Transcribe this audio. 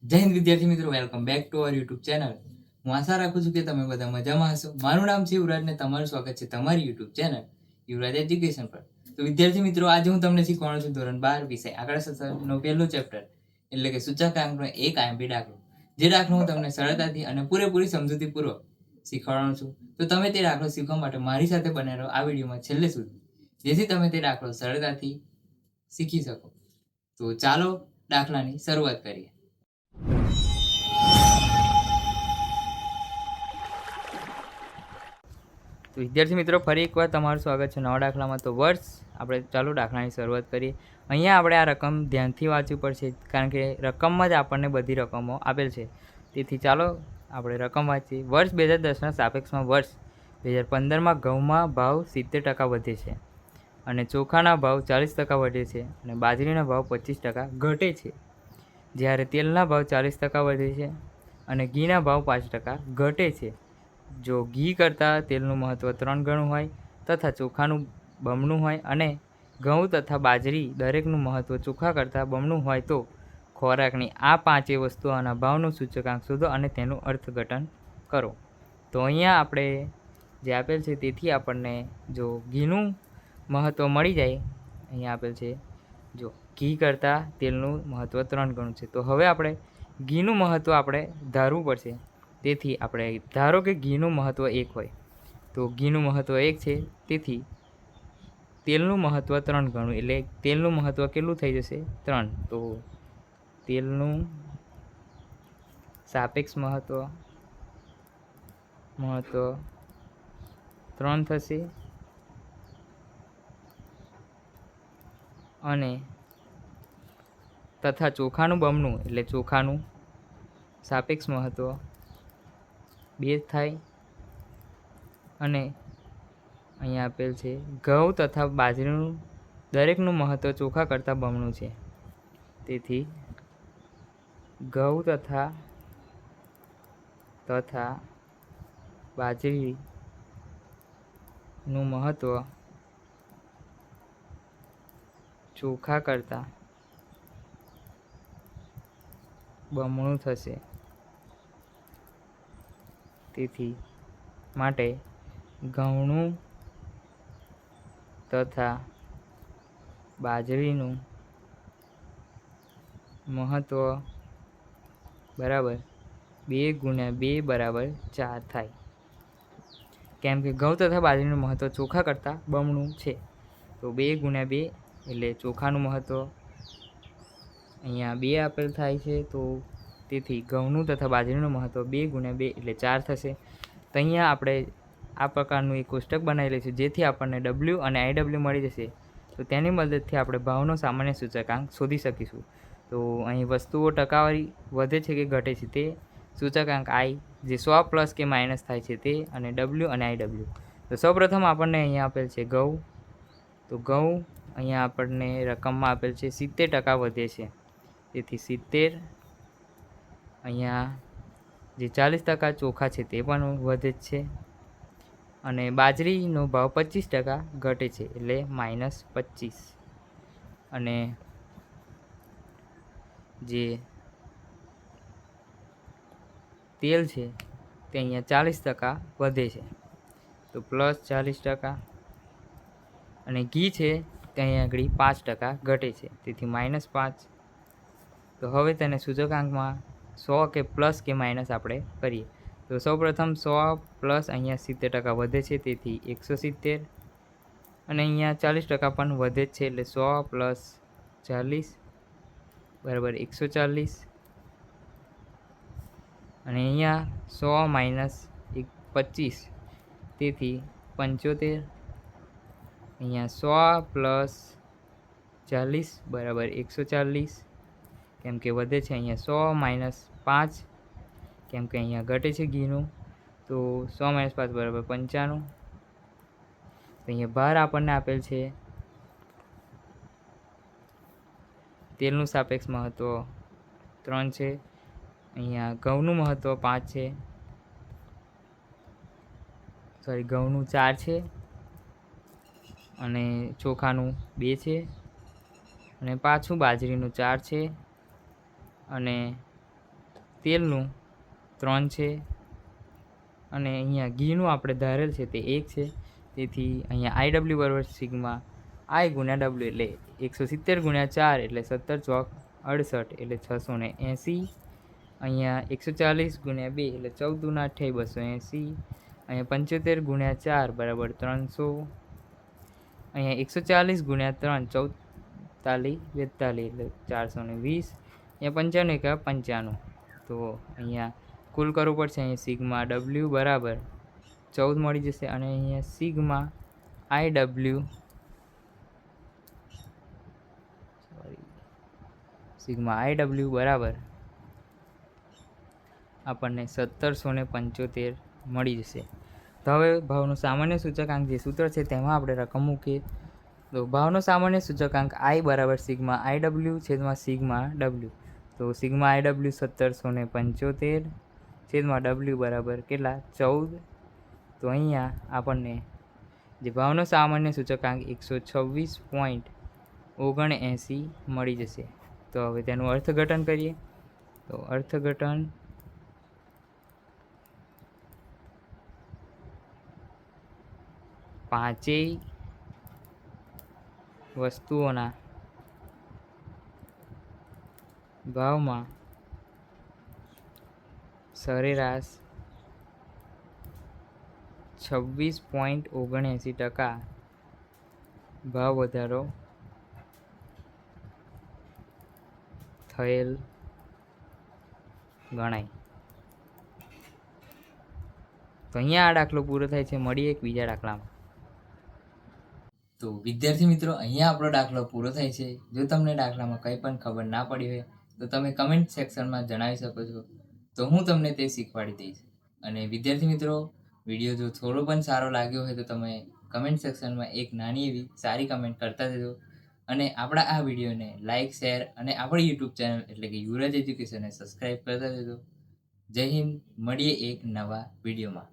જય હિન્દ વિદ્યાર્થી મિત્રો, welcome back to our YouTube channel. હું આશા રાખું છું કે તમે બધા મજામાં હશો. મારું નામ છે યુવરાજ ને તમારું સ્વાગત છે તમારી યુટ્યુબ ચેનલ યુવરાજ એજ્યુકેશન પર. તો વિદ્યાર્થી મિત્રો, આજે હું તમને શીખવાનો છું ધોરણ 12 વિષય આંકડાશાસ્ત્રનો પહેલું ચેપ્ટર એટલે કે સૂચકાંકનો એક આઈએમપી દાખલો. જે દાખલો હું તમને સરળતાથી અને પૂરેપૂરી સમજૂતીપૂર્વક શીખવાડવાનો છું. તો તમે તે દાખલો શીખવા માટે મારી સાથે બને રહો આ વિડીયોમાં છેલ્લે સુધી, જેથી તમે તે દાખલો સરળતાથી શીખી શકો. તો ચાલો દાખલાની શરૂઆત કરીએ. તો વિદ્યાર્થી મિત્રો, ફરી એકવાર તમારું સ્વાગત છે નવા દાખલામાં. તો વર્ષ આપણે ચાલુ દાખલાની શરૂઆત કરીએ. અહીંયા આપણે આ રકમ ધ્યાનથી વાંચવી પડશે, કારણ કે રકમમાં જ આપણને બધી રકમો આપેલ છે. તેથી ચાલો આપણે રકમ વાંચીએ. વર્ષ 2010ના સાપેક્ષમાં વર્ષ 2015માં ઘઉંમાં ભાવ 70% વધે છે અને ચોખાના ભાવ 40% વધે છે અને બાજરીના ભાવ 25% ઘટે છે. જ્યારે તેલના ભાવ 40% વધે છે અને ઘીના ભાવ 5% ઘટે છે. જો ઘી કરતાં તેલનું મહત્ત્વ 3 ગણું હોય તથા ચોખાનું બમણું હોય અને ઘઉં તથા બાજરી દરેકનું મહત્ત્વ ચોખા કરતાં બમણું હોય તો ખોરાકની આ પાંચેય વસ્તુઓના ભાવનું સૂચકાંક શોધો અને તેનું અર્થઘટન કરો. તો અહીંયા આપણે જે આપેલ છે તેથી આપણને જો ઘીનું મહત્ત્વ મળી જાય, અહીંયા આપેલ છે જો ઘી કરતાં તેલનું મહત્ત્વ 3 ગણું છે. તો હવે આપણે ઘીનું મહત્ત્વ આપણે ધારવું પડશે. તેથી આપણે ધારો કે ઘીનું મહત્ત્વ 1 હોય, તો ઘીનું મહત્ત્વ 1 છે, તેથી તેલનું મહત્ત્વ 3 ગણું, એટલે તેલનું મહત્ત્વ કેટલું થઈ જશે? 3. તો તેલનું સાપેક્ષ મહત્ત્વ 3 થશે અને તથા ચોખાનું બમણું એટલે ચોખાનું સાપેક્ષ મહત્ત્વ 2 થાય અને અહીંયા આપેલ છે ઘઉં તથા બાજરીનું દરેકનું મહત્ત્વ ચોખા કરતાં બમણું છે. તેથી ઘઉં તથા બાજરીનું મહત્ત્વ ચોખા કરતાં બમણું થશે. તેથી માટે ઘઉંનું તથા બાજરીનું મહત્ત્વ બરાબર 2 × 2 બરાબર 4 થાય. કેમ કે ઘઉં તથા બાજરીનું મહત્ત્વ ચોખા કરતાં બમણું છે. તો 2 × 2 એટલે ચોખાનું મહત્ત્વ અહીંયા 2 આપેલ થાય છે. તો તેથી ઘઉંનું તથા બાજરીનું મહત્ત્વ 2 × 2 એટલે 4 થશે. તો અહીંયા આપણે આ પ્રકારનું એક કોષ્ટક બનાવી લઈશું, જેથી આપણને ડબલ્યુ અને આઈડબલ્યુ મળી જશે. તો તેની મદદથી આપણે ભાવનો સામાન્ય સૂચકાંક શોધી શકીશું. તો અહીં વસ્તુઓ ટકાવારી વધે છે કે ઘટે છે તે સૂચકાંક આઈ, જે 100 પ્લસ કે માઇનસ થાય છે તે, અને ડબલ્યુ અને આઈડબલ્યુ. તો સૌપ્રથમ આપણને અહીંયા આપેલ છે ઘઉં. તો ઘઉં અહીંયા આપણને રકમમાં આપેલ છે 70% વધે છે. તેથી 70, અહીંયા જે 40% ચોખા છે તે પણ વધે જ છે અને બાજરીનો ભાવ 25% ઘટે છે, એટલે -25. અને જે તેલ છે તે અહીંયા 40% વધે છે, તો +40%. અને ઘી છે તે અહીંયા આગળ 5% ઘટે છે, તેથી -5. તો હવે તેને સૂચકાંકમાં 100 કે પ્લસ કે માઇનસ આપણે કરીએ. તો સૌપ્રથમ 100 પ્લસ અહીંયા 70% વધે છે, તેથી 170. અને અહીંયા 40% પણ વધે જ છે, એટલે 100 પ્લસ 40 બરાબર 140. અને અહીંયા 100 માઇનસ 25, તેથી 75. અહીંયા 100 પ્લસ 40 બરાબર 140, કેમ કે વધે છે. અહીંયા 100 માઇનસ 5, કેમ કે અહીંયા ઘટે છે ઘીનું, તો 100 માઇનસ 5 બરાબર 95. તો અહીંયા ભાર આપણને આપેલ છે તેલનું સાપેક્ષ મહત્ત્વ 3 છે, અહીંયા ઘઉંનું મહત્ત્વ 5 છે, ઘઉંનું 4 છે અને ચોખાનું 2 છે અને પાછું બાજરીનું 4 છે અને તેલનું 3 છે અને અહીંયા ઘીનું આપણે ધારેલ છે તે 1 છે. તેથી અહીંયા IW બરાબર સિગ્મા I ગુણ્યા W એટલે 170 ગુણ્યા 4 એટલે 17 ચોક 68 એટલે 680. અહીંયા 140 ગુણ્યા 2 એટલે 14 દૂના 28 280. અહીંયા 75 ગુણ્યા 4 બરાબર 300. અહીંયા 140 ગુણ્યા 3 44 42 એટલે 420. અહીંયા 95 એકા 95. તો અહીંયા કુલ કરવું પડશે. અહીંયા સિગ્મા W બરાબર 14 મળી જશે અને અહીંયા સિગ્મા IW બરાબર આપણને 1775 મળી જશે. તો હવે ભાવનો સામાન્ય સૂચકાંક જે સૂત્ર છે તેમાં આપણે રકમ મૂકીએ. તો ભાવનો સામાન્ય સૂચકાંક I બરાબર સિગ્મા IW છેદમાં સિગ્મા W. તો સિગ્મા IW 1775 છેદમાં W બરાબર કેટલા 14. તો અહીંયા આપણને જે ભાવનો સામાન્ય સૂચકાંક 126.79 મળી જશે. તો હવે તેનું અર્થઘટન કરીએ. તો અર્થઘટન પાંચેય વસ્તુઓના ભાવમાં સરેરાશ 26.79% ભાવ વધારો થયેલ ગણાય. તો અહીંયા આ દાખલો પૂરો થાય છે. મળીએ એક બીજા દાખલામાં. તો વિદ્યાર્થી મિત્રો, અહીંયા આપણો દાખલો પૂરો થાય છે. જો તમને દાખલામાં કંઈ પણ ખબર ના પડી હોય તો તમે કમેન્ટ સેક્શનમાં જણાવી શકો છો, તો હું તમને તે શીખવાડી દઈશ. અને વિદ્યાર્થી મિત્રો, વિડીયો જો થોડો પણ સારો લાગ્યો હોય તો તમે કમેન્ટ સેક્શનમાં એક નાની એવી સારી કમેન્ટ કરતા જજો. અને આપણા આ વિડીયોને લાઇક, શેર અને આપણી યુટ્યુબ ચેનલ એટલે કે યુવરાજ એજ્યુકેશનને સબસ્ક્રાઈબ કરતા જજો. જય હિન્દ. મળીએ એક નવા વિડીયોમાં.